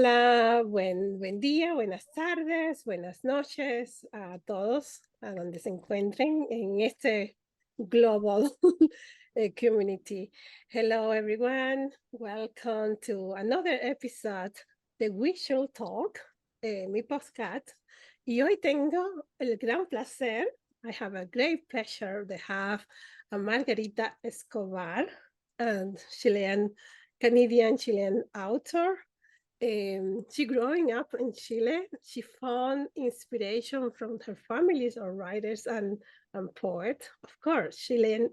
Hola, buen día, buenas tardes, buenas noches a todos, a donde se encuentren en este global community. Hello, everyone. Welcome to another episode de We Should Talk, mi podcast. Y hoy tengo el gran placer, I have a great pleasure to have a Margarita Escobar, a Canadian Chilean author. She growing up in Chile, she found inspiration from her families or writers and poets. Of course, Chile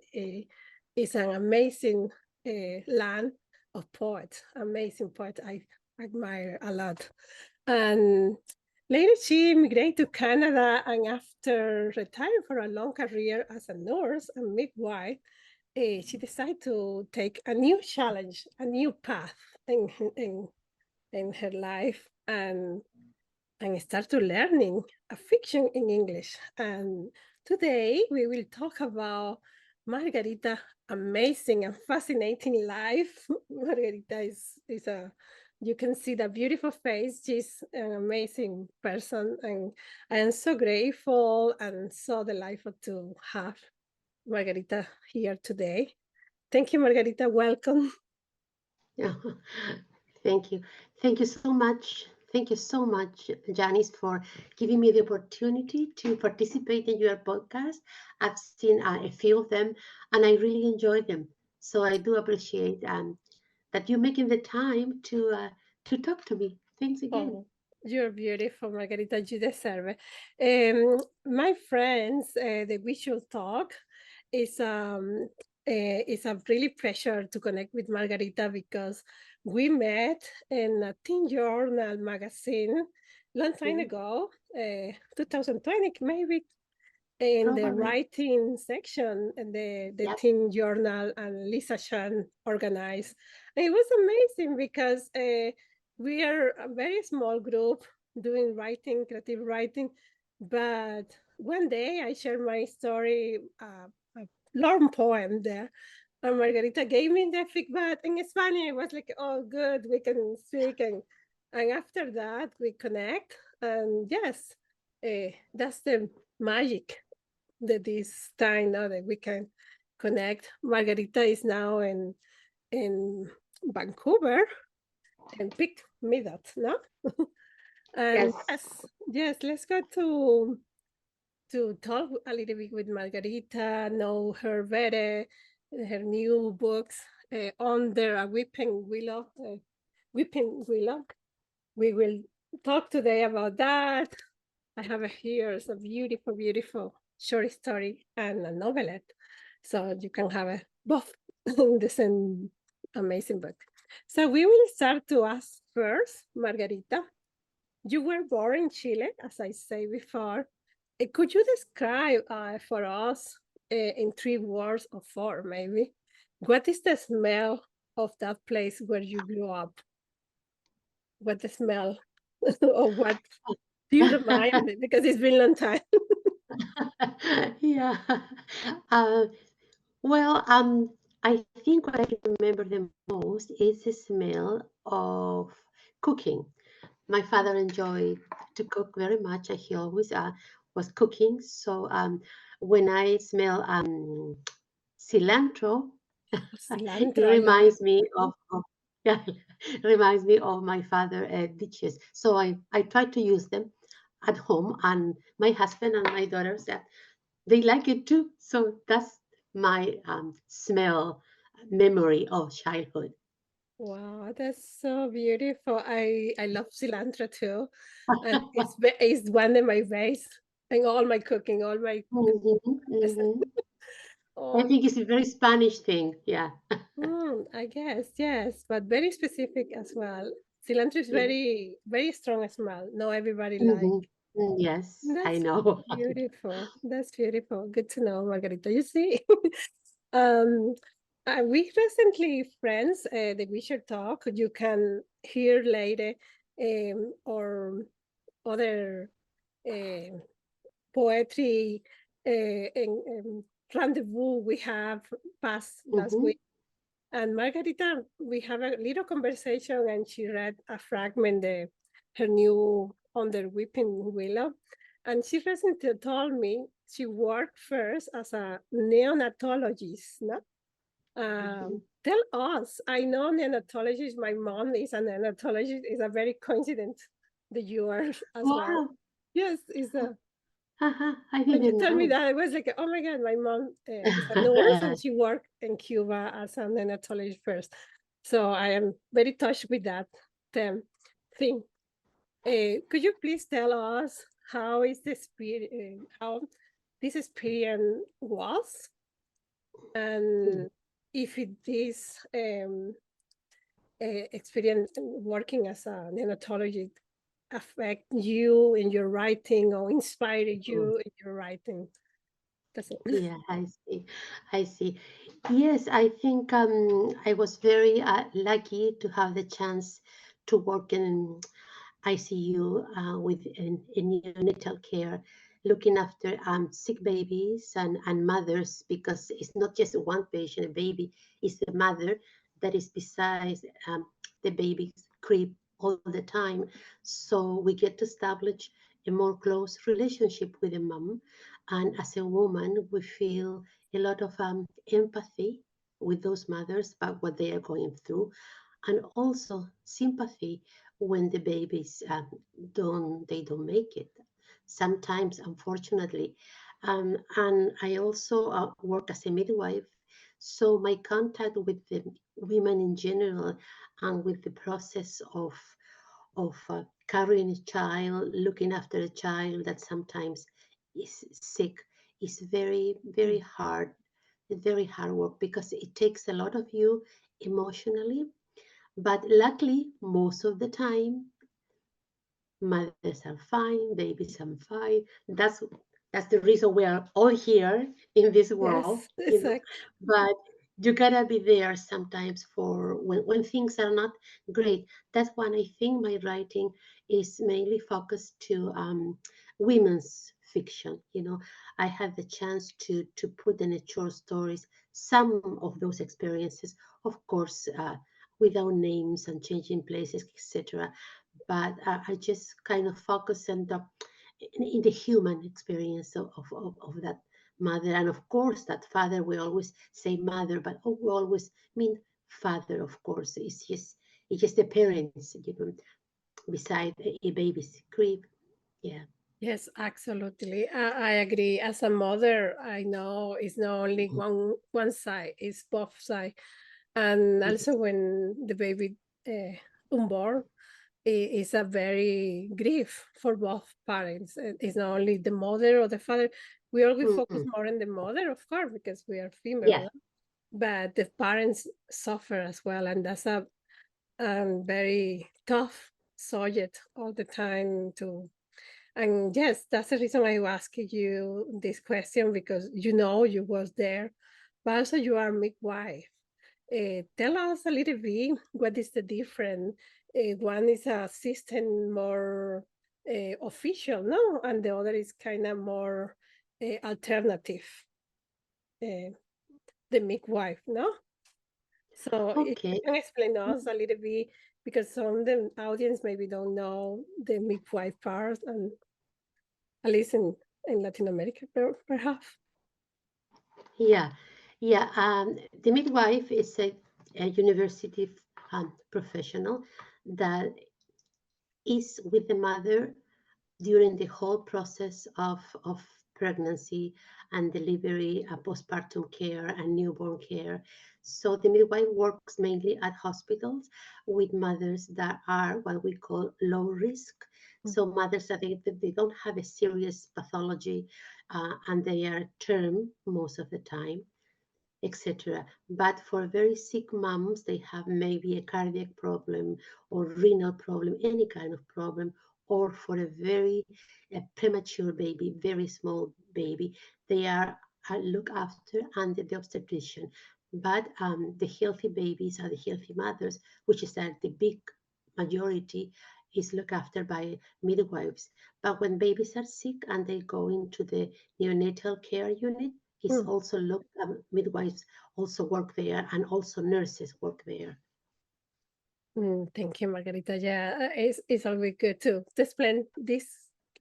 is an amazing land of poets, amazing poet I admire a lot. And later she immigrated to Canada, and after retiring for a long career as a nurse and midwife, she decided to take a new challenge, a new path in her life, and start to learning a fiction in English. And today we will talk about Margarita amazing and fascinating life. Margarita is a, you can see the beautiful face. She's an amazing person, and I am so grateful and so delightful to have Margarita here today. Thank you, Margarita. Welcome. Yeah, thank you. Thank you so much. Thank you so much, Janice, for giving me the opportunity to participate in your podcast. I've seen a few of them and I really enjoy them. So I do appreciate that you're making the time to talk to me. Thanks again. Oh, you're beautiful, Margarita. You deserve it. My friends, the visual talk is a really pleasure to connect with Margarita because we met in a teen journal magazine long time Mhm. ago, 2020 maybe, in the Probably. writing section in the Yep. teen journal, and Lisa Chan organized. And it was amazing because we are a very small group doing writing, creative writing. But one day I shared my story, a long poem there. And Margarita gave me the feedback in Spanish. It was like, oh, good, we can speak. And after that, we connect. And yes, that's the magic that this time now that we can connect. Margarita is now in Vancouver and Pitt Meadows, no? And Yes. yes, let's go to talk a little bit with Margarita, know her better, her new books under a Weeping Willow. We will talk today about that. I have here a beautiful, beautiful short story and a novelette. So you can have both in the same amazing book. So we will start to ask first, Margarita. You were born in Chile, as I say before. Could you describe for us in 3 words or 4, maybe, what is the smell of that place where you grew up? What the smell or what do you remind me? Because it's been a long time. Yeah. Uh, well, I think what I remember the most is the smell of cooking. My father enjoyed to cook very much, and he always was cooking. So when I smell cilantro, it Cilantro, I love it. reminds me of yeah, reminds me of my father dishes. So I try to use them at home, and my husband and my daughters they like it too. So that's my smell memory of childhood. Wow, that's so beautiful. I love cilantro too, and it's one of my base in all my cooking, all my Mhm, mhm. I oh, think it's a very Spanish thing. Yeah. I guess yes, but very specific as well. Cilantro is Yeah. very strong smell. Not everybody like. Mhm. Yes, I That's know. beautiful. That's beautiful. Good to know, Margarita. You see, um, we recently friends that we should talk. You can hear later, or other uh, poetry and rendezvous we have passed last Mhm. week. And Margarita, we have a little conversation, and she read a fragment, her new under Weeping Willow, and she recently told me she worked first as a neonatologist. No? Tell us. I know neonatologist. My mom is a neonatologist. It's a very coincidence that you are as well. Wow. Yes, it's a. I When you didn't told me know. that, I was like, oh my God, my mom is a nurse and she worked in Cuba as a neonatologist first. So I am very touched with that thing. Could you please tell us how is this how this experience was, and if it is experience working as a neonatologist affect you in your writing or inspired you in your writing? That's it. Yeah, I see. I see. Yes, I think I was very lucky to have the chance to work in ICU in neonatal care, looking after sick babies and mothers, because it's not just one patient, a baby, it's the mother that is beside the baby's crib all the time. So we get to establish a more close relationship with the mom. And as a woman, we feel a lot of empathy with those mothers about what they are going through, and also sympathy when the babies don't make it. Sometimes, unfortunately, and I also work as a midwife, so my contact with the women in general and with the process of carrying a child, looking after a child that sometimes is sick, is very hard work, because it takes a lot of you emotionally. But luckily, most of the time, mothers are fine, babies are fine. That's the reason we are all here in this world, Yes, exactly. But you gotta be there sometimes for when things are not great. That's when I think my writing is mainly focused to women's fiction. I had the chance to put in a short stories some of those experiences, of course, without names and changing places, etc. But I just kind of focus in the human experience of that mother. And of course, that father, we always say mother, but we always mean father, of course. It's just the parents, beside a baby's crib. Yeah. Yes, absolutely. I agree. As a mother, I know it's not only Mhm. one side; it's both side. And also, Yes. when the baby unborn, it's a very grief for both parents. It's not only the mother or the father. We always focus Mhm. more on the mother, of course, because we are female, Yeah. no? But the parents suffer as well, and that's a very tough subject all the time to. And yes, that's the reason I asked you this question, because you was there, but also you are midwife. Tell us a little bit what is the difference. One is a system more official, no, and the other is kind of more alternative. Uh, the midwife, no. So if you Okay. can explain to us a little bit, because some of the audience maybe don't know the midwife part, and at least in Latin America, perhaps. Yeah. Yeah. The midwife is a university professional that is with the mother during the whole process of pregnancy and delivery, postpartum care, and newborn care. So the midwife works mainly at hospitals with mothers that are what we call low risk. So mothers that they don't have a serious pathology, and they are term most of the time, etc. But for very sick moms, they have maybe a cardiac problem or renal problem, any kind of problem, or for a very premature baby, very small baby, they are looked after under the obstetrician. But the healthy babies are the healthy mothers, which is that the big majority is looked after by midwives. But when babies are sick and they go into the neonatal care unit, is Mm. also midwives also work there, and also nurses work there. Thank you, Margarita. Yeah, it's always good to explain this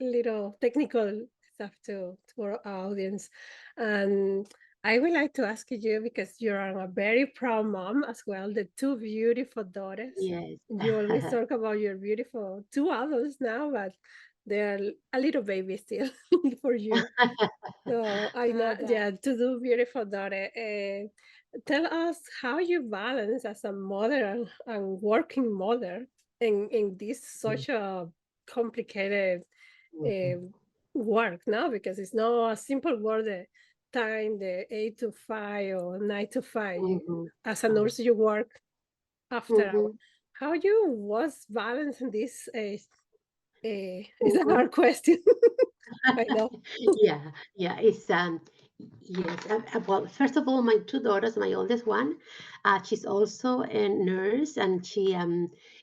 little technical stuff to our audience. And I would like to ask you, because you're a very proud mom as well, the two beautiful daughters. Yes. You always talk about your beautiful two adults now, but they're a little baby still for you. So I know, That, yeah, to do beautiful daughter. Tell us how you balance as a mother and working mother in this such a complicated uh, mhm, work now, because it's not a simple work. The time, the 8 to 5 or 9 to 5. mhm, As a nurse, you work after hours. mhm, How you was balancing this? Is a mhm. hard question. I know. Yeah, yeah, it's yes. Well, first of all, my two daughters, my oldest one, she's also a nurse, and she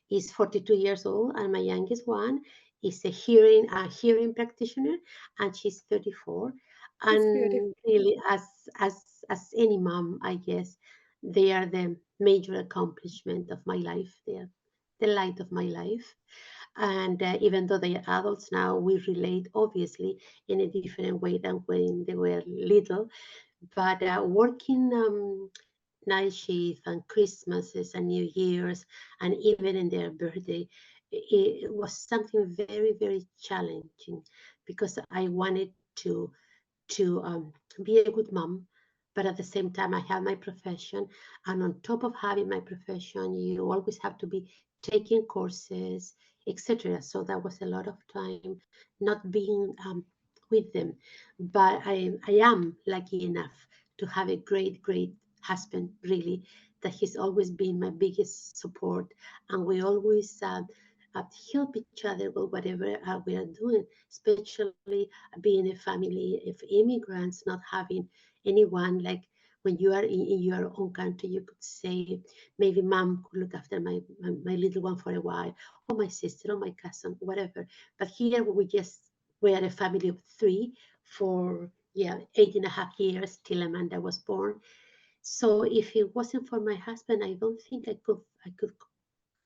is 42 years old, and my youngest one is a hearing practitioner, and she's 34. It's beautiful. And really, as any mom, I guess they are the major accomplishment of my life. They are the light of my life. And even though they are adults now, we relate obviously in a different way than when they were little. But working night shift and Christmases and New Year's, and even in their birthday, it was something very, very challenging, because I wanted to be a good mom, but at the same time I have my profession, and on top of having my profession, you always have to be taking courses, etc. So that was a lot of time not being with them. But I am lucky enough to have a great husband, really, that he's always been my biggest support, and we always help each other with whatever we are doing, especially being a family of immigrants, not having anyone. Like when you are in your own country, you could say maybe mom could look after my little one for a while, or my sister, or my cousin, whatever. But here we are a family of three for, yeah, 8.5 years till Amanda was born. So if it wasn't for my husband, I don't think I could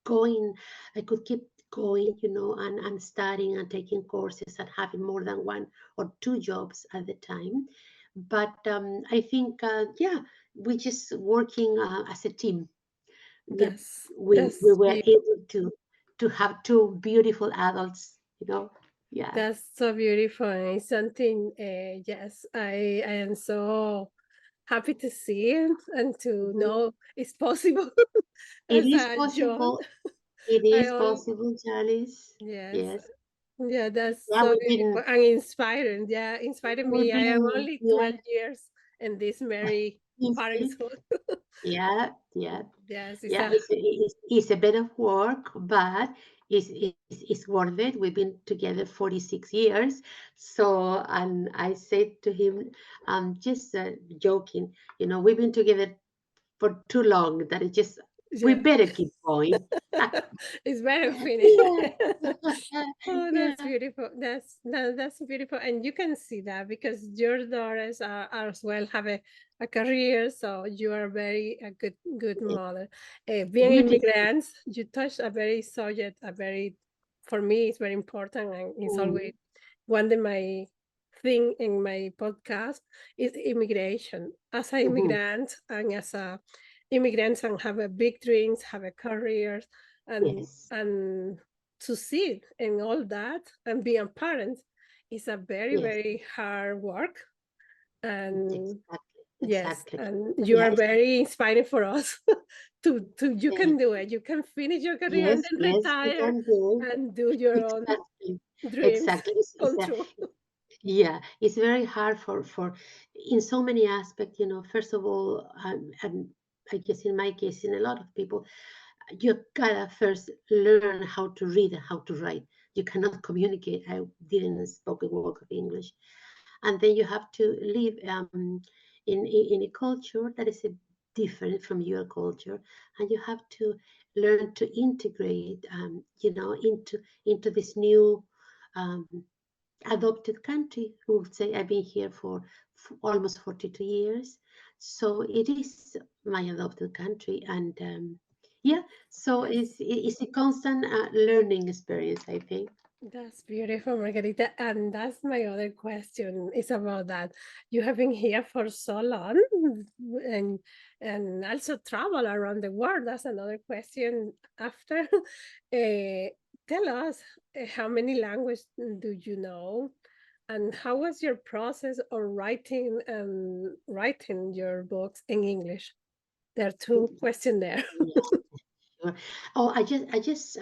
going I could keep going, and studying and taking courses and having more than one or two jobs at the time. But I think, yeah, we just working as a team. Yeah, we That's were beautiful. able to have two beautiful adults, yeah. That's so beautiful. And it's something, yes, I am so happy to see it and to Mhm. know it's possible It as is a job. possible. It I is all, possible, Janice. yes, Yes. yeah, that's Yeah, so beautiful and inspiring. Yeah, inspiring me. we've I am been, only yeah, 12 years in this merry you see. parenthood. Yeah, yeah. Yes, it's Yeah, a, it's a bit of work, but it's worth it. We've been together 46 years. So, and I said to him, just joking, we've been together for too long that we yeah. better keep going. It's better finish. Yeah, Oh, that's yeah. beautiful. That's beautiful, and you can see that because your daughters are as well have a career, so you are very a good Yes, mother. Being beautiful. immigrants, you touch a very subject, a very for me it's very important, and it's always Mm, one of my thing in my podcast is immigration. As an mhm. immigrant and as a immigrants and have a big dreams, have a career, and Yes, and succeed in all that and be a parent is a very yes, very hard work. And exactly, yes, exactly. and you Yeah, are very inspiring for us to you thank can do you. it, you can finish your career and Yes, then yes, we retire can do. and do your own Exactly, dreams exactly. come true. Yeah, it's very hard for in so many aspects. First of all, I guess in my case, in a lot of people, you gotta first learn how to read and how to write. You cannot communicate. I didn't spoke a word of English, and then you have to live in a culture that is different from your culture, and you have to learn to integrate, into this new. Um, adopted country. Who would say I've been here for almost 42 years, so it is my adopted country, and yeah, so Yes. it's a constant learning experience, I think. That's beautiful, Margarita. And that's my other question is about that. You have been here for so long and also travel around the world. That's another question after. Tell us how many languages do you know? And how was your process of writing your books in English? There are two questions there. Yeah, sure. Oh, I just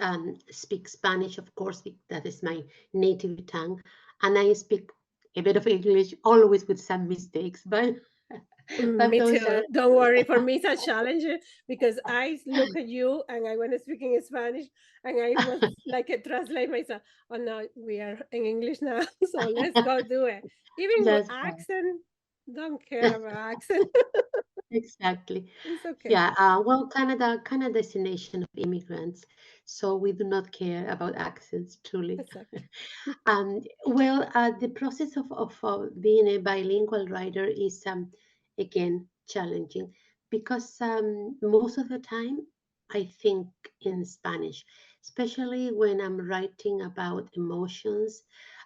speak Spanish, of course, that is my native tongue, and I speak a bit of English, always with some mistakes, but but Me those are too. Don't worry. For me, it's a challenge because I look at you and I was speaking in Spanish and I was like a translate myself. Oh no, we are in English now, so let's go do it. Even with that's right. accent, don't care about accent. Exactly. It's okay. Yeah. Well, Canada is a nation of immigrants, so we do not care about accents, truly. Exactly. Well, the process of being a bilingual writer is again challenging because most of the time I think in Spanish, especially when I'm writing about emotions,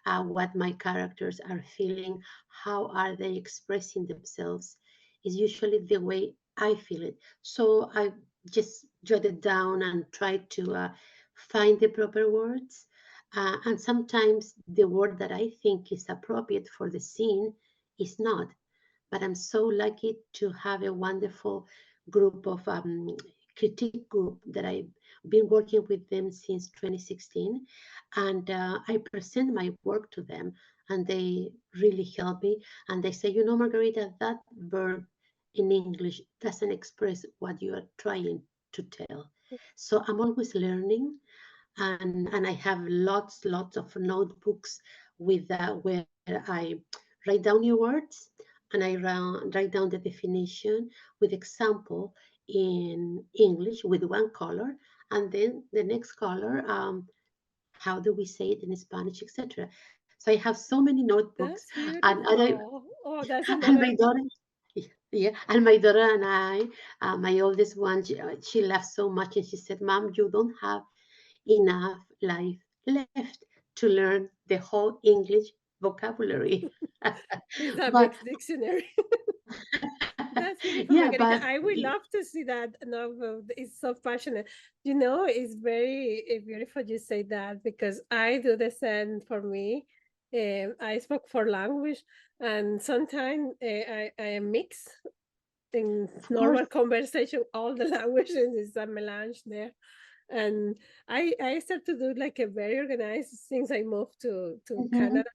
what my characters are feeling, how are they expressing themselves, is usually the way I feel it. So I just jot it down and try to find the proper words, and sometimes the word that I think is appropriate for the scene is not. But I'm so lucky to have a wonderful group of critique group that I've been working with them since 2016, and I present my work to them, and they really help me. And they say, you know, Margarita, that verb in English doesn't express what you are trying to tell. So I'm always learning, and I have lots of notebooks with where I write down new words, and I write down the definition with example in English with one color, and then the next color, how do we say it in Spanish, etc. So I have so many notebooks, That's and I beautiful. Oh, that's and my another. daughter, yeah, and my daughter and I, my oldest one, she laughed so much, and she said, "Mom, you don't have enough life left to learn the whole English vocabulary." It's a But big dictionary. That's beautiful, yeah, Margarita. but I would love to see that novel. It's so passionate. You know, it's very beautiful you say that because I do the same for me. I spoke for language, and sometimes I mix in of course. normal conversation all the languages. Is a melange there, and I start to do like a very organized since I moved to Mhm. Canada.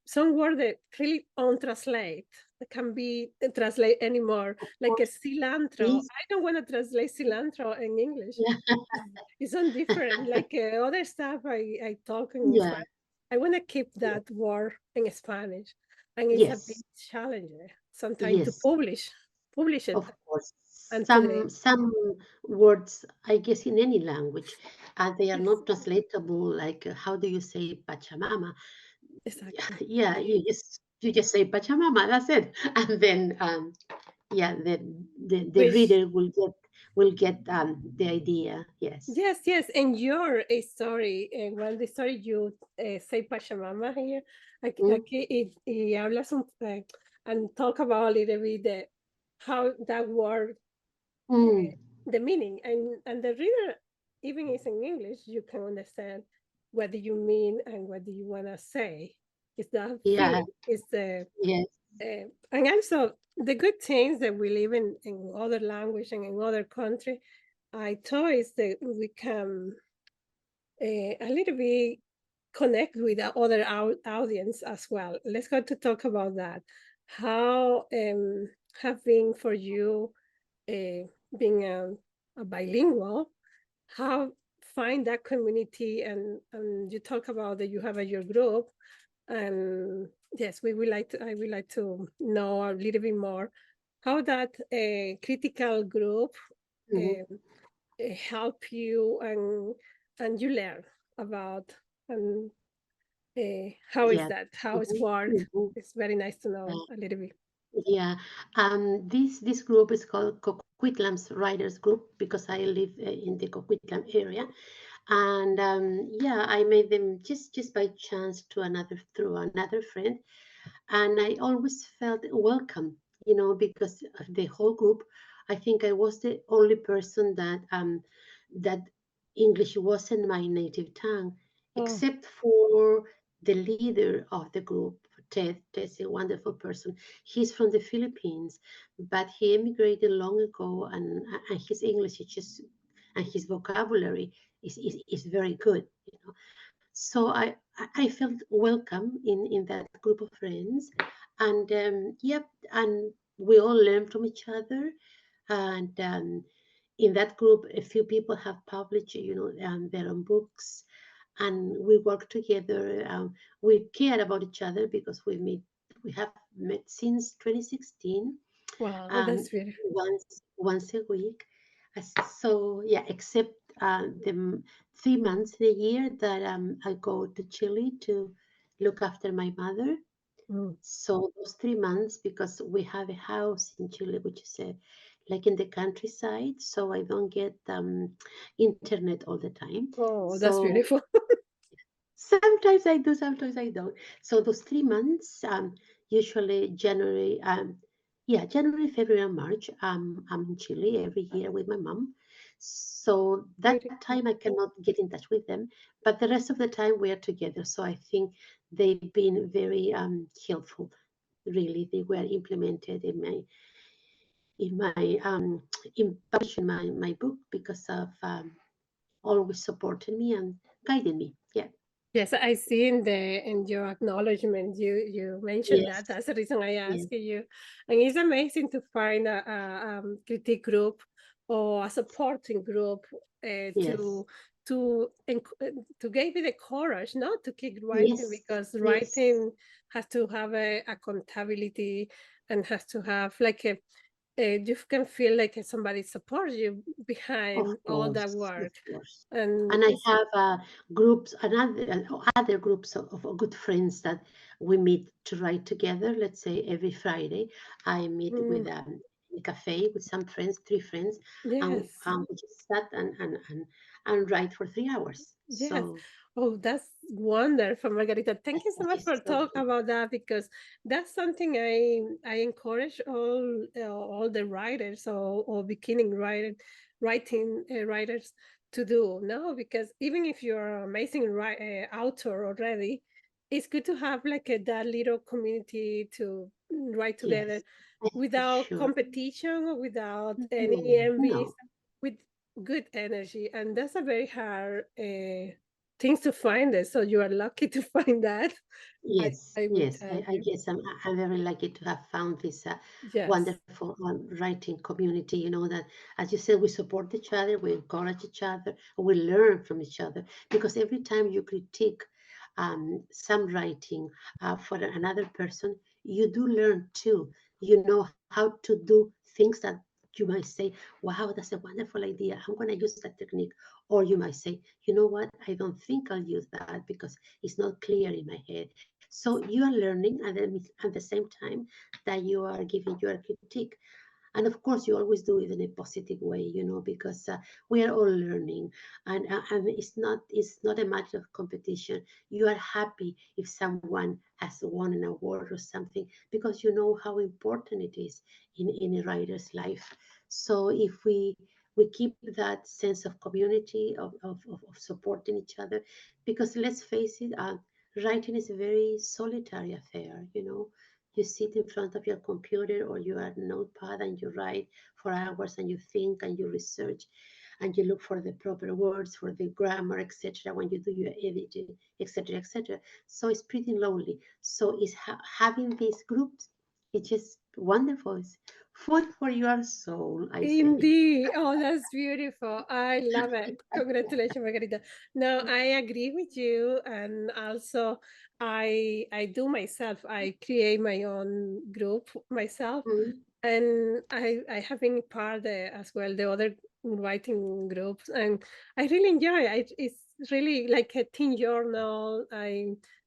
Some word that really untranslate that can be translate anymore, Of like a course. cilantro. Yes. I don't want to translate cilantro in English. Yeah. It's on different, like other stuff I talk in Yeah. Spanish. I want to keep Yeah. that word in Spanish, and it's a big Yes. challenge sometimes to Yes. publish it, Of course. and today, Some words, I guess, in any language, they are yes, not translatable. Like, how do you say Pachamama? exactly. Yeah, you just say Pachamama. That's it, and then yeah, the Which reader will get the idea. Yes. yes, yes, and your story, well, the story you say Pachamama here, Mm, aquí y hablas and talk about a little bit how that word, uh, mm, the meaning, and the reader, even is in English, you can understand what do you mean and what do you want to say. It's that yeah. feeling, it's the Yes. and also the good things that we live in other language and in other country. I thought is that we can a little bit connect with the other audience as well. Let's go to talk about that. How have been for you being a bilingual? How find that community and you talk about that you have your group and yes, we would like to. I would like to know a little bit more how that critical group Mhm. um, help you and you learn about and How is Yeah. that? How it's Mhm, work? mhm. It's very nice to know Yeah. a little bit. Yeah. This group is called Coquitlam's Riders Group because I live in the Coquitlam area. And yeah, I made them just by chance to another through another friend, and I always felt welcome, because of the whole group. I think I was the only person that English wasn't my native tongue, Oh, except for the leader of the group, Ted. Ted's a wonderful person. He's from the Philippines, but he emigrated long ago, and his English is just, and his vocabulary is very good. So I felt welcome in that group of friends, and yep, and we all learn from each other, and in that group, a few people have published, their own books, and we work together. We care about each other because we have met since 2016, wow, um, that's beautiful. once a week. So yeah, except the 3 months a year that I go to Chile to look after my mother. Mm. So those 3 months, because we have a house in Chile, which is like in the countryside, so I don't get internet all the time. Oh, that's So beautiful. sometimes I do, sometimes I don't. So those 3 months, usually January, January, February, and March, I'm in Chile every year with my mom. So that time Beautiful. I cannot get in touch with them, but the rest of the time we are together. So I think they've been very helpful. Really, they were implemented in in publishing my book because of always supporting me and guiding me. Yeah. Yes, I see in your acknowledgement you mentioned that. Yes. That's the reason I Yes. asked you. And it's amazing to find a critique group or a supporting group Yes. to give you the courage not to keep writing, Yes, because yes, writing has to have a accountability and has to have like you can feel like somebody supports you behind all that of work. course. And And I it's have groups, other groups of good friends that we meet to write together. Let's say every Friday, I meet with mm, in a cafe with some friends, 3 friends, and yes. we just sat and write for 3 hours. Yes. So Oh, that's wonderful, Margarita. Thank you so that much is for so talking about that, because that's something I encourage all the writers or beginning writing writers to do. No, because even if you're an amazing author already, it's good to have like that little community to write together yes, for without sure. competition or without any No, envy, no. with good energy. And that's a very hard things to find it. So you are lucky to find that. I, Yes, I would yes. tell I you. guess I'm very lucky to have found this Yes. wonderful writing community. That, as you said, we support each other, we encourage each other, we learn from each other. Because every time you critique some writing for another person, you do learn too. You know how to do things that you might say, wow, that's a wonderful idea. I'm going to use that technique. Or you might say, you know what? I don't think I'll use that because it's not clear in my head. So you are learning, and then at the same time that you are giving your critique. And of course, you always do it in a positive way, because we are all learning, and it's not a matter of competition. You are happy if someone has won an award or something because you know how important it is in a writer's life. So if we keep that sense of community of supporting each other, because let's face it, writing is a very solitary affair. You sit in front of your computer or your notepad and you write for hours, and you think and you research and you look for the proper words, for the grammar, etc. when you do your editing, etc., etc. So it's pretty lonely. So it's having these groups, it's just wonderful. It's food for your soul, I say. Indeed. Oh, that's beautiful. I love it. Congratulations, Margarita. No, I agree with you. And also I do myself. I create my own group myself. Mm, And I have been part as well the other writing groups, and I really enjoy it. It's really like a teen journal.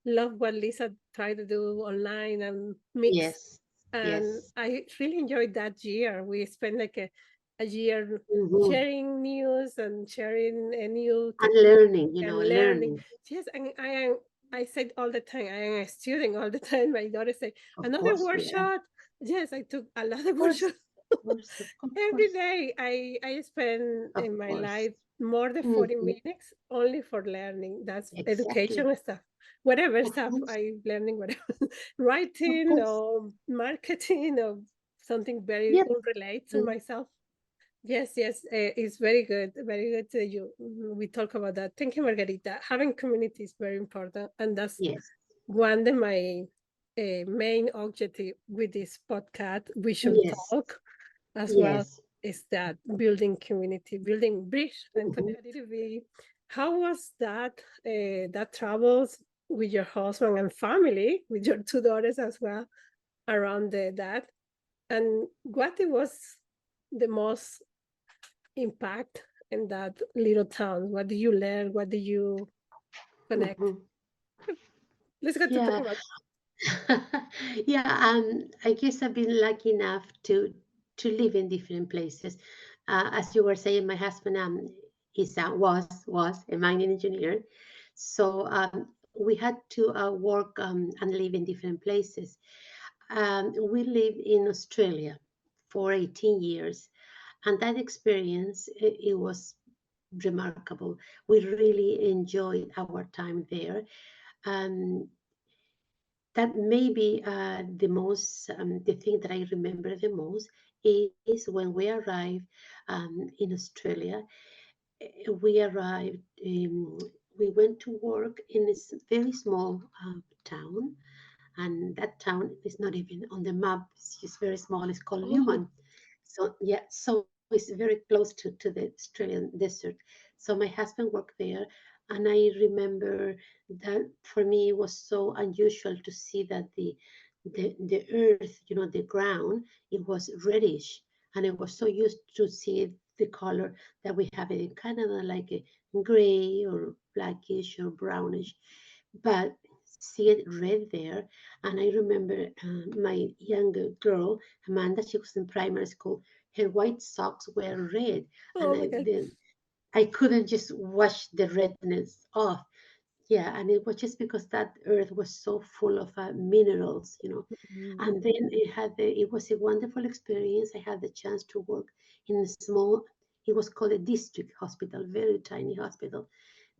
love what Lisa tried to do online and mix. Yes. And Yes. I really enjoyed that year. We spent like a year Hmm. sharing news and sharing a new And technique learning, and learning. learning. Yes, and I said all the time, I am a student all the time. My daughter said, Of another course we are. workshop. Yes, I took a lot of Of course. workshops. Of course. Of Every course. day I spend Of in my course. life more than 40 Hmm. minutes only for learning. That's Exactly. education stuff. Whatever Of stuff course. I'm learning, whatever Of writing course. or marketing or something very Yep. unrelated to Mm. myself. Yes, yes, it's very good, very good. You we talk about that. Thank you, Margarita. Having community is very important, and that's Yes. one of my main objective with this podcast. We should Yes. talk as well. Yes. Is that building community, building bridge and Hmm. connectivity? How was that that travels with your husband and family, with your two daughters as well, around that? And what it was the most impact in that little town? What do you learn? What do you connect? Hmm. Let's get to talk Yeah. about. Yeah. I guess I've been lucky enough to live in different places. As you were saying, my husband is was a mining engineer, so we had to work and live in different places. We lived in Australia for 18 years, and that experience it was remarkable. We really enjoyed our time there. Um, that maybe the thing that I remember the most is when we arrived in Australia. We arrived. We went to work in this very small town, and that town is not even on the map. It's just very small. It's called Oh, Newman. So yeah, so it's very close to the Australian desert. So my husband worked there, and I remember that for me it was so unusual to see that the earth, the ground, it was reddish, and I was so used to see the color that we have in Canada, like a gray or blackish or brownish, but see it red there. And I remember my younger girl, Amanda, she was in primary school. Her white socks were red, and oh my God. I couldn't just wash the redness off. Yeah, and it was just because that earth was so full of minerals. Mm, And then it was a wonderful experience. I had the chance to work in a small, it was called a district hospital, very tiny hospital,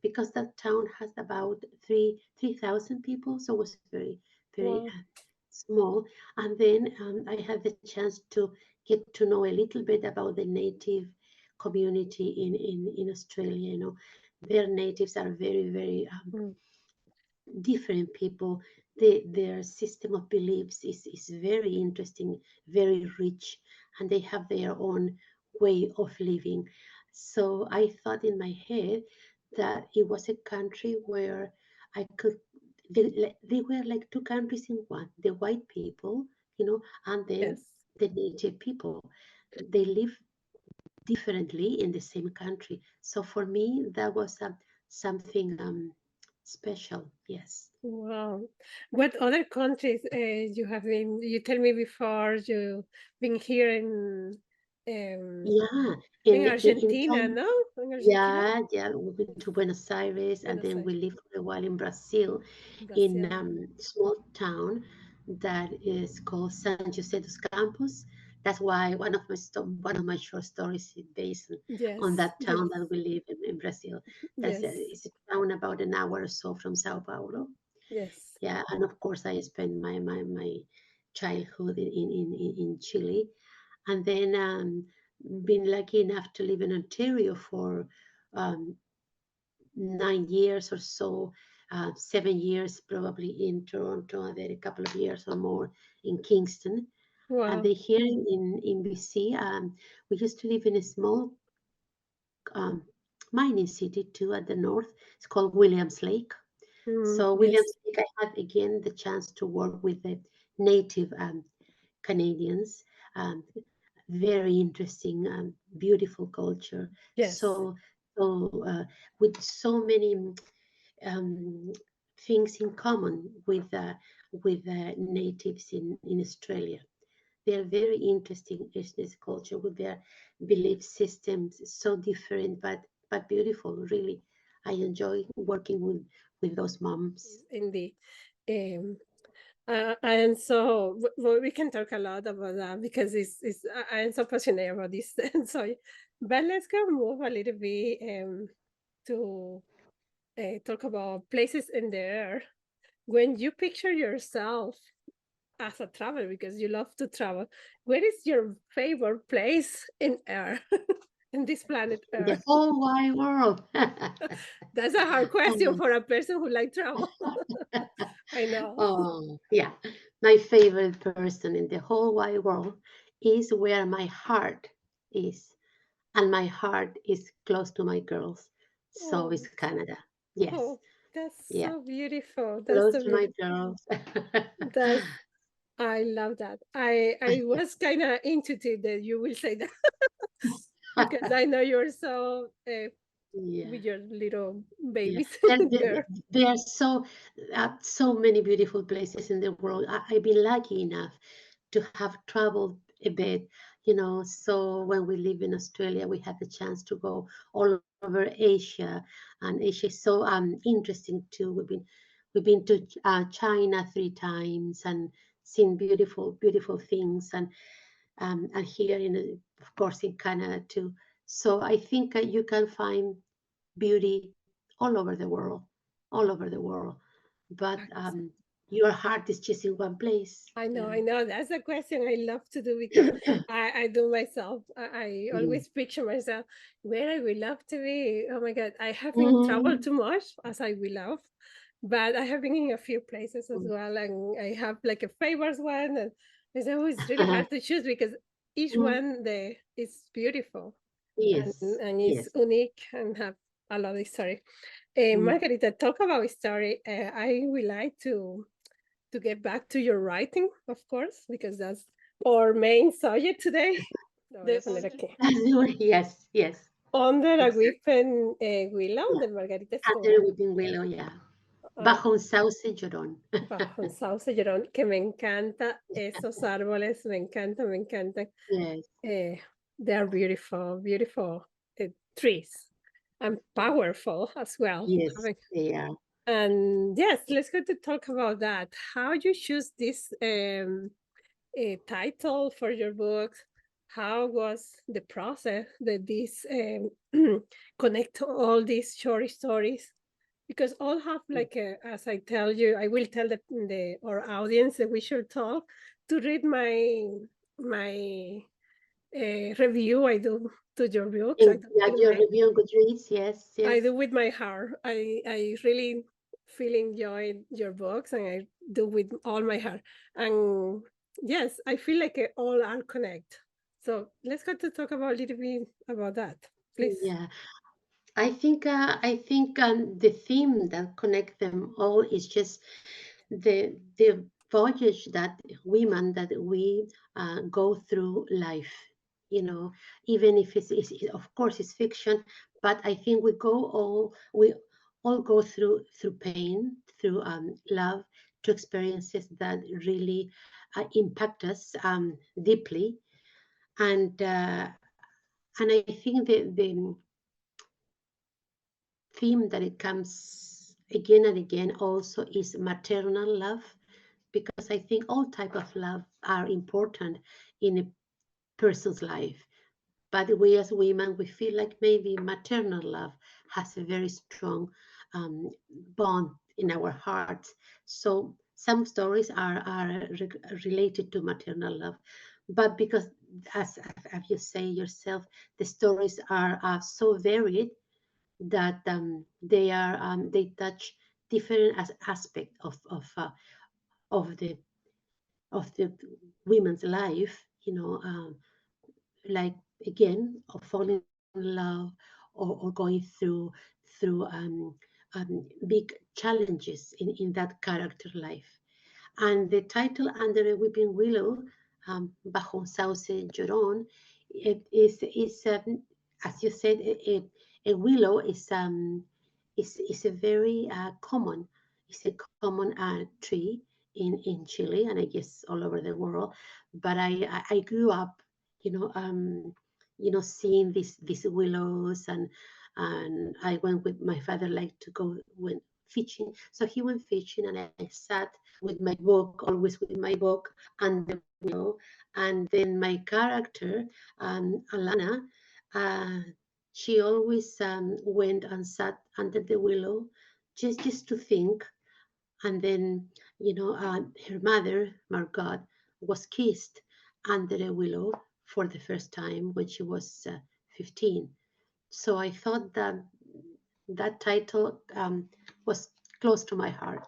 because that town has about 3,000 people, so it was very wow. small. And then I had the chance to get to know a little bit about the native community in Australia. Their natives are very Mm, different people. Their system of beliefs is very interesting, very rich, and they have their own way of living. So I thought in my head that it was a country where I could. They were like two countries in one. The white people, and then yes. the native people. They live differently in the same country. So for me, that was something special. Yes. Wow. What other countries you have been? You tell me before you've been here um, Yeah, in in Argentina, China. no? In Argentina? Yeah. We've been to Buenos Aires, and Buenos then we Aires, lived for a while in Brazil, in Brazil. small town that is called San Jose dos Campos. That's why one of my short stories is based on Yes, that yes, town that we live in Brazil. yes, It's a town about an hour or so from Sao Paulo. yes. Yeah, and of course I spent my childhood in Chile, and then been lucky enough to live in Ontario for um, 9 years or so, 7 years probably in Toronto, and then a couple of years or more in Kingston. And Wow. then here in BC, we used to live in a small um, mining city too at the north. It's called Williams Lake. Mm, So Williams yes, Lake, I had again the chance to work with the native Canadians. Um, Very interesting, beautiful culture. yes. So with so many um, things in common with natives in Australia. They are very interesting in this culture with their belief systems, so different but beautiful. Really, I enjoy working with those moms. Indeed. Um, and so we can talk a lot about that because I am so passionate about this. And so, but let's go move a little bit to talk about places in the air. When you picture yourself as a traveler, because you love to travel, where is your favorite place in air, in this planet The Earth? whole wide world. That's a hard question for a person who like travel. I know. Oh, yeah. My favorite person in the whole wide world is where my heart is. And my heart is close to my girls. So Oh, is Canada. Yes. oh, that's Yeah. so beautiful. That's Close so to my beautiful. girls. That's I love that. I was kind of intuitive that you will say that because I know you're so Yeah. with your little Yeah, babies there, there, there. there are so many beautiful places in the world. I've been lucky enough to have traveled a bit, So when we live in Australia, we had the chance to go all over Asia, and Asia is so interesting too. We've been to China 3 times and seen beautiful, beautiful things, and here of course, in Canada too. So I think you can find beauty all over the world, all over the world. But your heart is just in one place. I know. That's a question I love to do because I do myself. I Mm. always picture myself where I would love to be. Oh my God, I haven't traveled Mm. too much as I would love, but I have been in a few places as well, and I have like a favorite one. And it's always really hard to choose because each Mm. one there is beautiful Yes, and it's yes. unique and have a lot of story. Mm. Margarita, talk about story. I would like to get back to your writing, of course, because that's our main subject today. Lo voy a poner aquí. Yes, yes, Under a exactly. Weeping Willow Yeah. de Margarita Under Escobar. a weeping willow, yeah. Uh, Bajo un sauce llorón. bajo un sauce llorón, que me encanta esos árboles, me encanta, me encantan. Yes, Eh, they are beautiful, beautiful trees and powerful as well. yes, they are. And yes, let's go to talk about that. How you choose this title for your book? How was the process that this connect all these short stories? Because all have like as I tell you, I will tell the our audience that we should talk to read my review I do to your books. I In, do yeah, with your review on Goodreads, yes, I yes. do with my heart. I really feel enjoy your books, and I do with all my heart. And yes, I feel like all are connect. So let's go to talk about a little bit about that, please. Yeah. I think the theme that connect them all is just the voyage that women that we go through life. You know, even if of course it's fiction, but I think we all go through pain, through love, to experiences that really impact us deeply, and I think the theme that it comes again and again also is maternal love, because I think all type of love are important in a person's life, but we as women, we feel like maybe maternal love has a very strong bond in our hearts. So some stories are related to maternal love, but because as you say yourself, the stories are so varied that they touch different aspect of the of the women's life, like again, of falling in love, or going through big challenges in that character life. And the title Under a Weeping Willow, Bajo un Sauce Llorón, it is as you said, a willow is a very common. It's a common tree in Chile, and I guess all over the world. But I grew up, seeing these willows, and I went with my father, like to go went fishing. So he went fishing, and I sat with my book, always with my book, and the willow. And then my character, Alana, uh, she always went and sat under the willow, just to think. And then, her mother, Margot, was kissed under a willow for the first time when she was 15. So I thought that that title was close to my heart.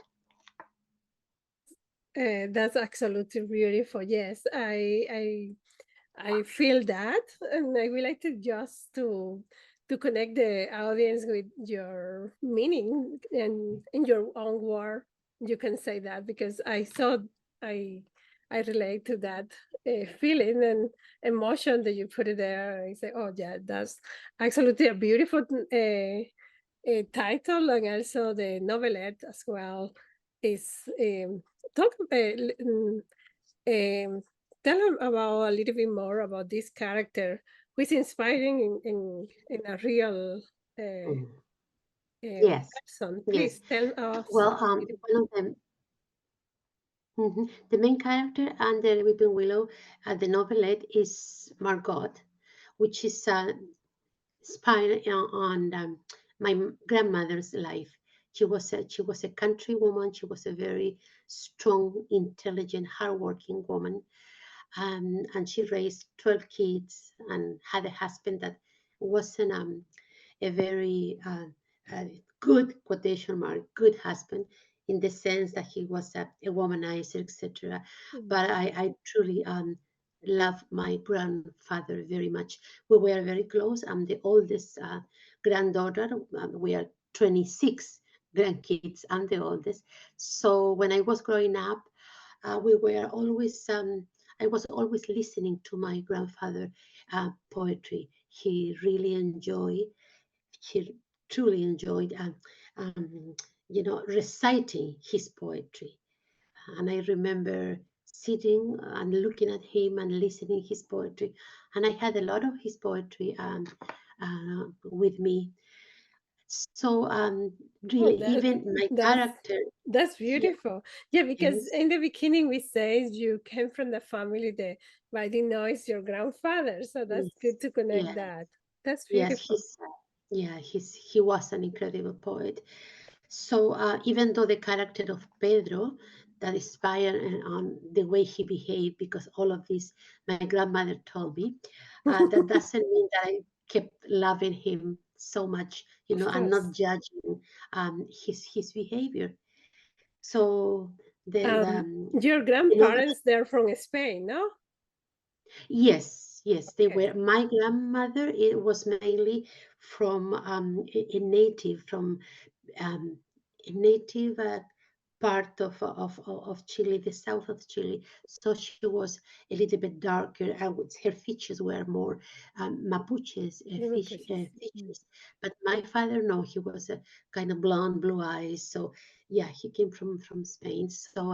That's absolutely beautiful. Yes, I feel that, and I would like to just to connect the audience with your meaning and in your own word. You can say that because I thought I I relate to that feeling and emotion that you put it there. I say, oh yeah, that's absolutely a beautiful title, and also the novelette as well is talk um, tell them about a little bit more about this character, who is inspiring in a real Mm. Yes, person. yes. Please tell us Well, a little bit. one of them, the main character under Weeping Willow, the novelette is Margot, which is inspired on my grandmother's life. She was a country woman. She was a very strong, intelligent, hardworking woman, and she raised 12 kids and had a husband that wasn't a very good, quotation mark, good husband, in the sense that he was a womanizer, etc. Mm. But I truly love my grandfather very much. We were very close. I'm the oldest granddaughter. We are 26 grandkids. I'm the oldest. So when I was growing up, we were always I was always listening to my grandfather poetry. He truly enjoyed reciting his poetry. And I remember sitting and looking at him and listening his poetry. And I had a lot of his poetry with me. So Oh, really, even my that's character, that's yeah, beautiful. Yeah, because yes, in the beginning we say you came from the family that by the noise your grandfather. So that's yes, good to connect yeah, that. That's yes, beautiful. he was an incredible poet. So even though the character of Pedro that inspired on the way he behaved, because all of this my grandmother told me, that doesn't mean that I kept loving him so much, Of and not course. judging his behavior. So the the um, Your the novel, grandparents, they're from Spain, no? yes, they Okay. were. My grandmother, it was mainly from a native from um, a native part of Chile, the south of Chile. So she was a little bit darker. Her features were more Mapuches Little precious. Mm. features. But my father, no, he was a kind of blonde, blue eyes. So yeah, he came from Spain. So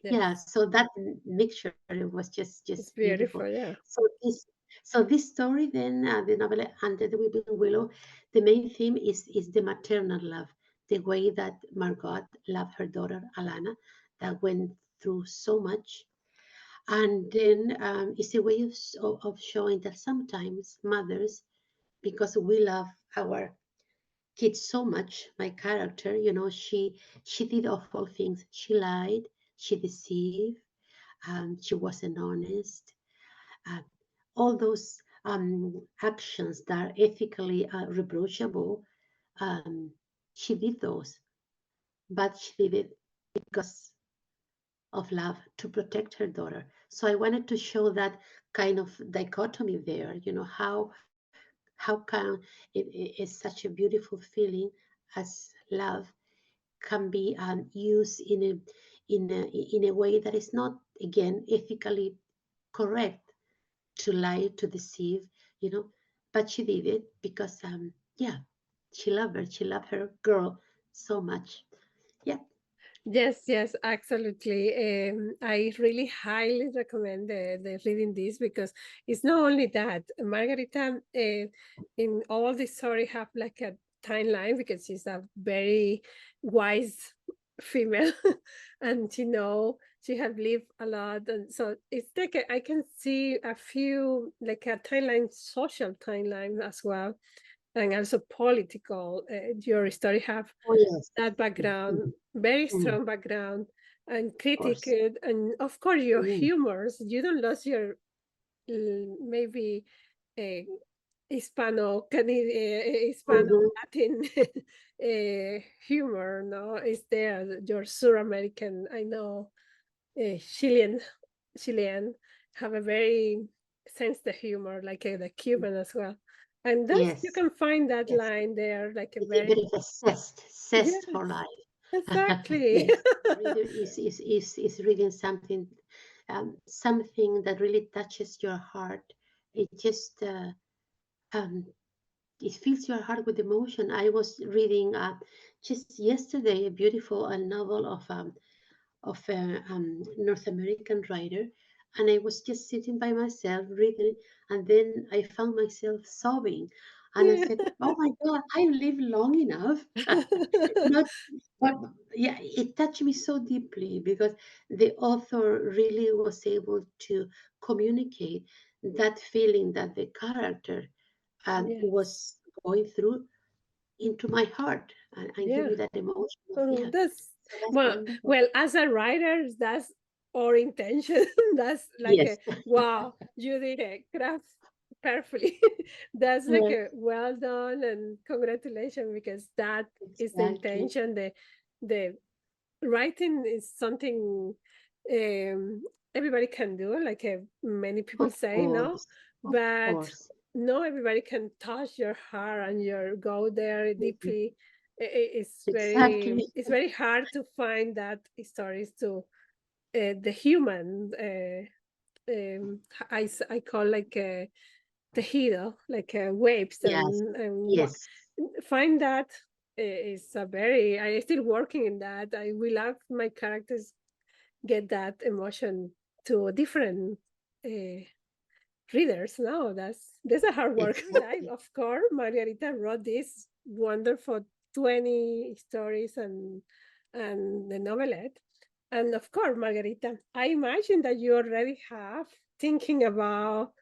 yeah, Yes, so that mixture, it was just it's beautiful. beautiful. Yeah. So this story, then the novel Under the Weeping Willow, the main theme is the maternal love, the way that Margot loved her daughter Alana, that went through so much. And then it's a way of showing that sometimes mothers, because we love our kids so much, my character, she did awful things. She lied, she deceived, she wasn't honest. Uh, all those actions that are ethically reproachable, um, she did those, but she did it because of love, to protect her daughter. So I wanted to show that kind of dichotomy there. How can it is such a beautiful feeling as love can be used in a way that is not, again, ethically correct, to lie, to deceive, you know. But she did it because yeah, she loved her girl so much. Yeah. Yes, absolutely. I really highly recommend the reading this because it's not only that Margarita in all the story have like a timeline because she's a very wise female and she have lived a lot, and so it's like I can see a few like a timeline, social timeline as well, and also political. Your story have Oh, yes. that background, Mhm, very mhm, strong background, and of course. critical, and of course your Mm, humors. You don't lose your maybe uh, Hispano mhm, Latin humor. No, is there your Sur American? I know Chilean have a very sense of humor, like the Cuban as well. And that's you yes, can find that yes. line there, like a It's a very bit of a zest yes, for life. exactly. Yes, reader is reading something, something that really touches your heart. It just um, it fills your heart with emotion. I was reading just yesterday a beautiful novel of a North American writer, and I was just sitting by myself reading it, and then I found myself sobbing, and I Yeah. said, "Oh my God, I lived long enough." Not, but yeah, it touched me so deeply because the author really was able to communicate that feeling that the character Yes. was going through into my heart and give Yeah. me that emotion of, Oh, yeah, that's so that's well, wonderful. well, as a writer, that's our intention. That's like Yes. a wow, you did it, craft perfectly. That's like Yes, a well done and congratulations because that is the exactly. intention. The writing is something um, everybody can do, like many people Of say, no, course. Of but course. not everybody can touch your heart and your go there Mhm. deeply. Exactly. It's very hard to find that stories to the human. I call like a tejido, like waves Yes. and Yes. find that is a very. I still working in that. I will love my characters get that emotion to different uh, readers. No, that's a hard work. I, Exactly. of course, Margarita wrote this wonderful 20 stories and the novelette. And of course, Margarita, I imagine that you already have thinking about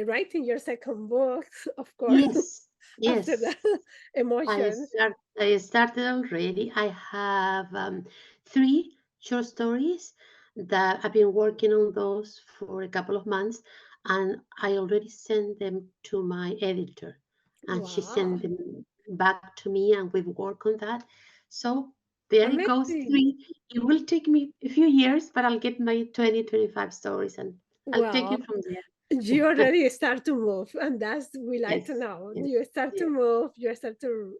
writing your second book, of course, Yes. after Yes. that emotion. I started already. I have three short stories that I've been working on those for a couple of months, and I already sent them to my editor, and she Wow, sent them back to me, and we've worked on that. So there it goes, amazing. three. It will take me a few years, but I'll get my 20-25 stories, and I'll take Wow. it from You there. already start to move, and that's we like Yes, to know. yes, You start to yes. move, you start to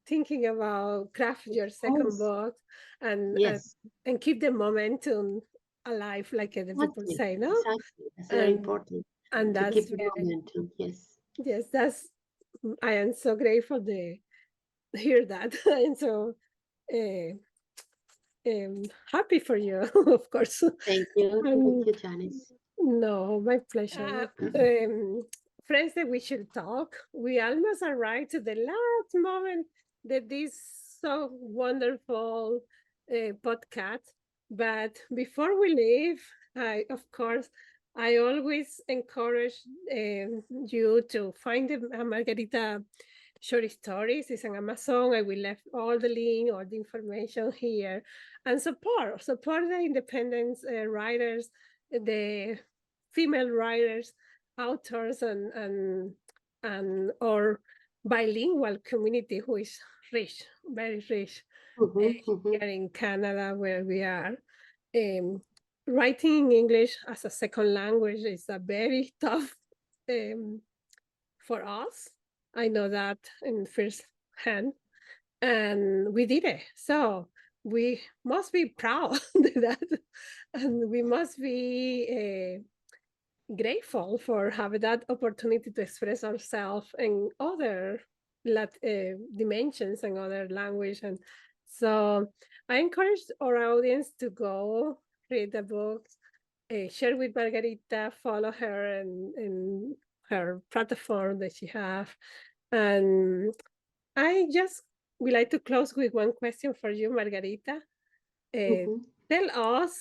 thinking about craft Of your second course. book and and, Yes. and keep the momentum alive, like the people Exactly, say, no? exactly. That's very And important and to that's keep the very momentum. Yes. yes, that's I am so grateful to hear that. And so uh, happy for you, of course. Thank And you, Janice. no, my pleasure. Friends, that we should talk. We almost arrived to the last moment that this so wonderful podcast. But before we leave, of course, I always encourage you to find the Margarita short stories. It's on Amazon. I will leave all the link or the information here, and support the independent writers, the female writers, authors, and or bilingual community who is rich, very rich uh, Mm-hmm. here in Canada where we are. Um, Writing in English as a second language is a very tough um, for us. I know that in first hand, and we did it. So we must be proud of that, and we must be grateful for having that opportunity to express ourselves in other dimensions and other language. And so I encourage our audience to go read the book, share with Margarita, follow her and her platform that she have. And I just would like to close with one question for you, Margarita. Mhm. Tell us,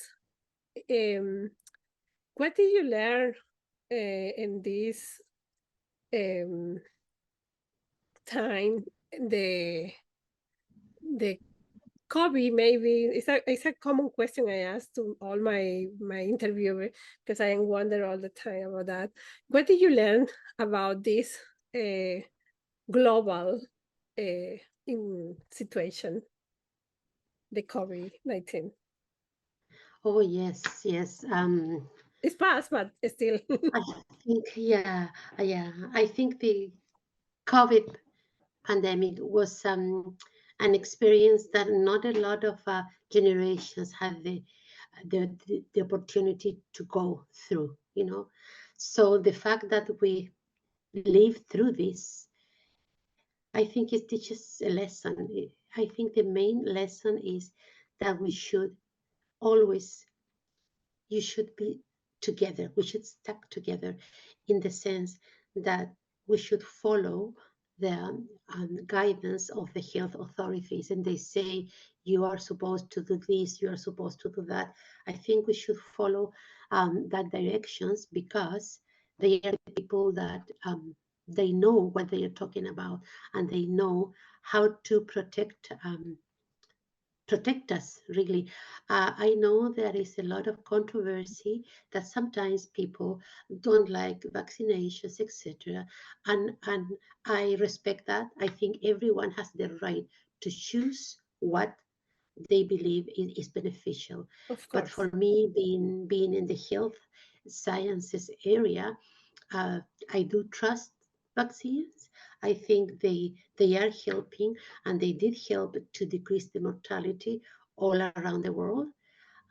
what did you learn in this um, time, the COVID? Maybe it's a common question I ask to all my interviewers, because I wonder all the time about that. What did you learn about this global situation, the COVID-19? Oh yes, yes. It's past, but still. I think yeah, yeah. I think the COVID pandemic was an experience that not a lot of generations had the opportunity to go through. So the fact that we lived through this, I think it teaches a lesson. I think the main lesson is that we should always, you should be together. We should stick together in the sense that we should follow the guidance of the health authorities. And they say, you are supposed to do this, you are supposed to do that. I think we should follow that directions, because they are the people that they know what they are talking about, and they know how to protect us, really. I know there is a lot of controversy that sometimes people don't like vaccinations, etc. And I respect that. I think everyone has the right to choose what they believe is beneficial. Of But course. for me, being in the health sciences area, uh, I do trust vaccines. I think they are helping, and they did help to decrease the mortality all around the world.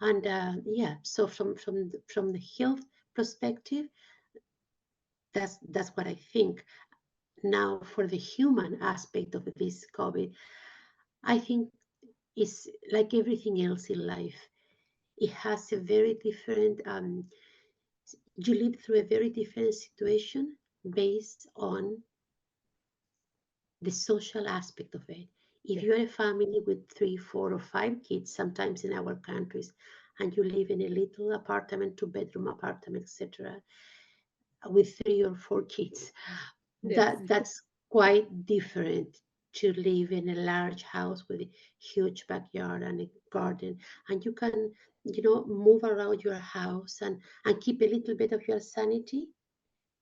And yeah, so from the health perspective, that's what I think. Now, for the human aspect of this COVID, I think it's like everything else in life. It has a very different. You live through a very different situation based on the social aspect of it. If Yeah. you're a family with 3, 4, or 5 kids, sometimes in our countries, and you live in a little apartment, 2-bedroom apartment, etc., with 3 or 4 kids, Yes. that's quite different to live in a large house with a huge backyard and a garden, and you can, move around your house and keep a little bit of your sanity.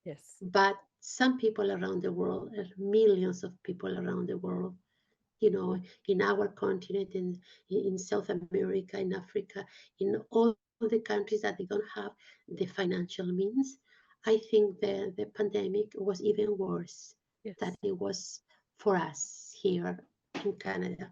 Yes. But some people around the world, millions of people around the world, in our continent, in South America, in Africa, in all the countries that they don't have the financial means, I think the pandemic was even worse than Yes. it was for us here in Canada.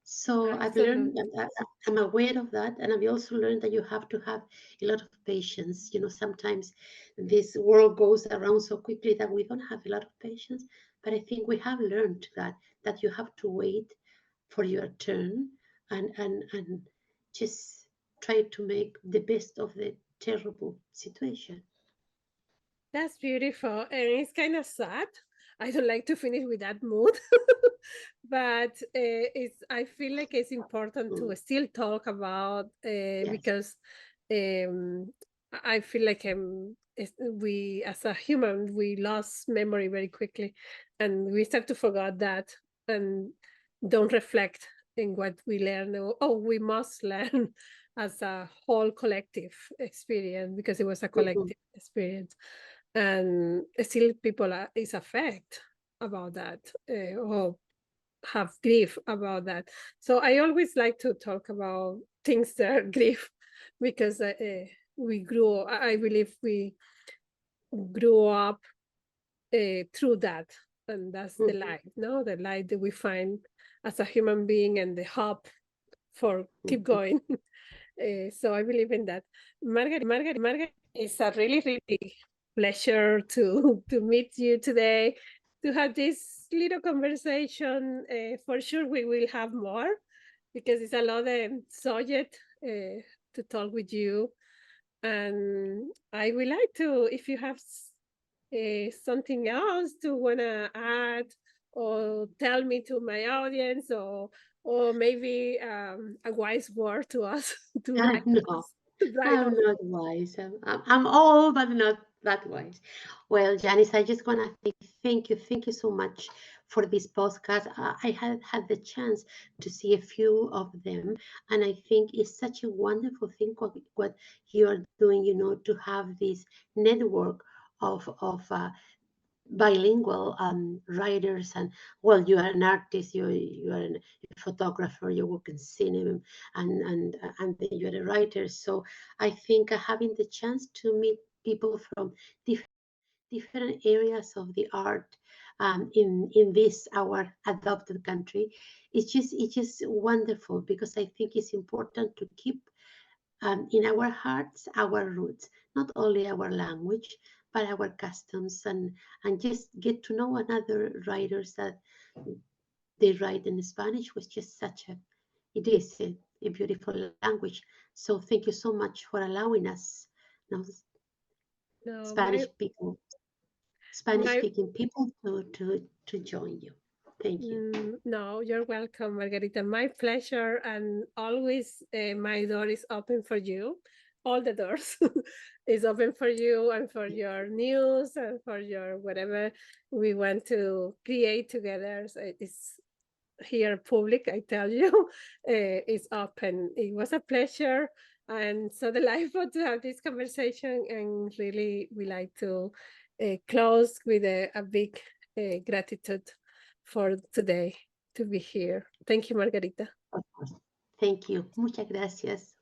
So I've learned, Absolutely. I'm aware of that, and I've also learned that you have to have a lot of patience. Sometimes this world goes around so quickly that we don't have a lot of patience. But I think we have learned that you have to wait for your turn, and just try to make the best of the terrible situation. That's beautiful. And it's kind of sad. I don't like to finish with that mood. But I feel like it's important to Mm, still talk about, yes. because um, I feel like we, as a human, we lost memory very quickly, and we start to forget that, and don't reflect in what we learn. Oh, we must learn as a whole collective experience, because it was a Mhm, collective experience, and still people is affected about that, or have grief about that. So I always like to talk about things that are grief, because we grew, I believe we grew up through that, and that's the mhm, light, no, the light that we find as a human being, and the hope for keep mhm. going. So I believe in that. Margaret, it's a really, really pleasure to meet you today, to have this little conversation. For sure, we will have more. because it's a lot of subject to talk with you. And I would like to, if you have something else to wanna add or tell me to my audience, or maybe a wise word to us to No, I'm writers. not wise. I'm old, but not that wise. Well, Janice, I just want to say thank you so much for this podcast. I had the chance to see a few of them, and I think it's such a wonderful thing what you are doing. To have this network of bilingual writers. And well, you are an artist, you are a photographer, you work in cinema, and then you're a writer. So I think having the chance to meet people from different areas of the art in this our adopted country, it's just wonderful, because I think it's important to keep in our hearts our roots, not only our language, but our customs, and just get to know another writers that they write in Spanish, which is it is a beautiful language. So thank you so much for allowing us, you know, No, Spanish people, Spanish my speaking people to join you. Thank you. no, you're welcome, Margarita. My pleasure, and always my door is open for you. All the doors is open for you and for your news and for your whatever we want to create together. So it's here public, I tell you, is open. It was a pleasure and so delightful to have this conversation, and really we like to close with a big gratitude for today to be here. Thank you, Margarita. Of course. Thank you. Muchas gracias.